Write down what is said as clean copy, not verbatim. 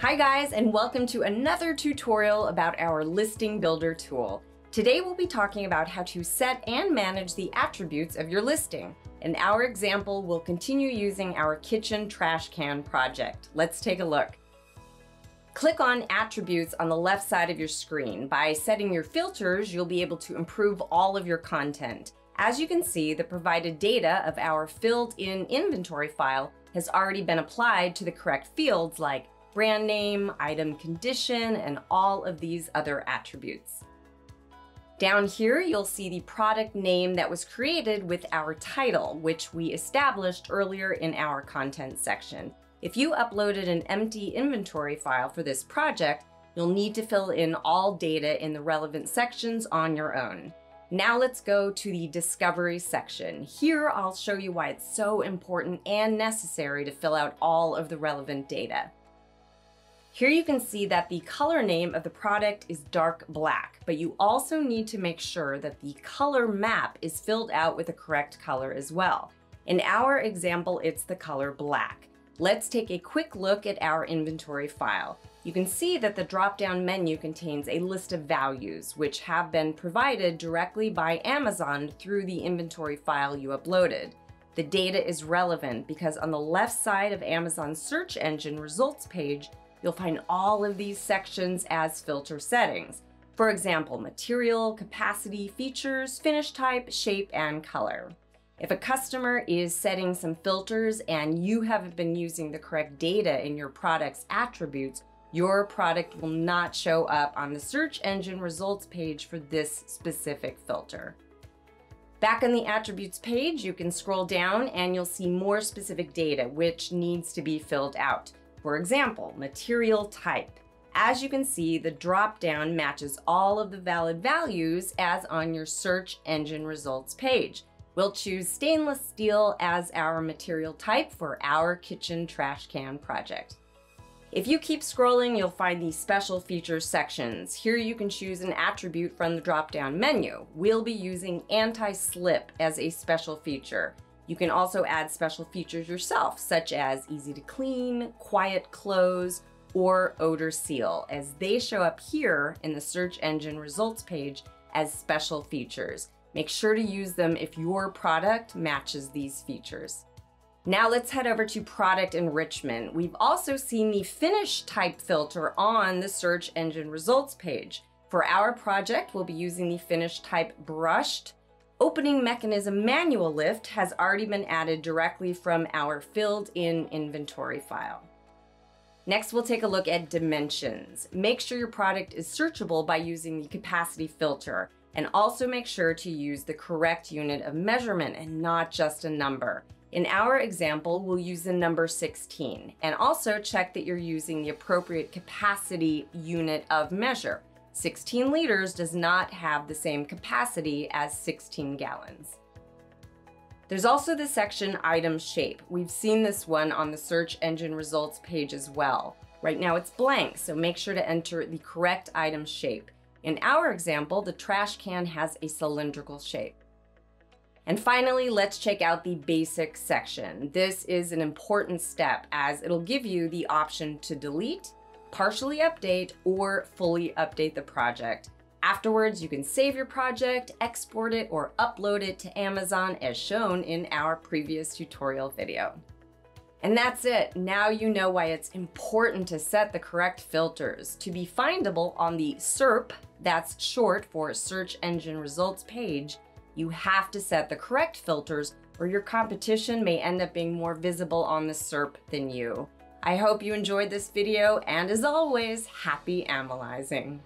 Hi guys, and welcome to another tutorial about our listing builder tool. Today we'll be talking about how to set and manage the attributes of your listing. In our example, we'll continue using our kitchen trash can project. Let's take a look. Click on Attributes on the left side of your screen. By setting your filters, you'll be able to improve all of your content. As you can see, the provided data of our filled-in inventory file has already been applied to the correct fields like brand name, item condition, and all of these other attributes. Down here, you'll see the product name that was created with our title, which we established earlier in our content section. If you uploaded an empty inventory file for this project, you'll need to fill in all data in the relevant sections on your own. Now let's go to the Discovery section. Here, I'll show you why it's so important and necessary to fill out all of the relevant data. Here you can see that the color name of the product is dark black, but you also need to make sure that the color map is filled out with the correct color as well. In our example, it's the color black. Let's take a quick look at our inventory file. You can see that the drop-down menu contains a list of values, which have been provided directly by Amazon through the inventory file you uploaded. The data is relevant because on the left side of Amazon's search engine results page, you'll find all of these sections as filter settings. For example, material, capacity, features, finish type, shape, and color. If a customer is setting some filters and you haven't been using the correct data in your product's attributes, your product will not show up on the search engine results page for this specific filter. Back on the attributes page, you can scroll down and you'll see more specific data which needs to be filled out. For example, material type. As you can see, the drop-down matches all of the valid values as on your search engine results page. We'll choose stainless steel as our material type for our kitchen trash can project. If you keep scrolling, you'll find the special features sections. Here you can choose an attribute from the drop-down menu. We'll be using anti-slip as a special feature. You can also add special features yourself, such as easy to clean, quiet close, or odor seal, as they show up here in the search engine results page as special features. Make sure to use them if your product matches these features. Now let's head over to product enrichment. We've also seen the finish type filter on the search engine results page. For our project, we'll be using the finish type brushed. Opening mechanism manual lift has already been added directly from our filled-in inventory file. Next, we'll take a look at dimensions. Make sure your product is searchable by using the capacity filter, and also make sure to use the correct unit of measurement and not just a number. In our example, we'll use the number 16, and also check that you're using the appropriate capacity unit of measure. 16 liters does not have the same capacity as 16 gallons. There's also the section item shape. We've seen this one on the search engine results page as well. Right now it's blank, so make sure to enter the correct item shape. In our example, the trash can has a cylindrical shape. And finally, let's check out the basic section. This is an important step as it'll give you the option to delete, partially update, or fully update the project. Afterwards, you can save your project, export it, or upload it to Amazon as shown in our previous tutorial video. And that's it. Now you know why it's important to set the correct filters. To be findable on the SERP, that's short for search engine results page, you have to set the correct filters or your competition may end up being more visible on the SERP than you. I hope you enjoyed this video, and as always, happy analyzing.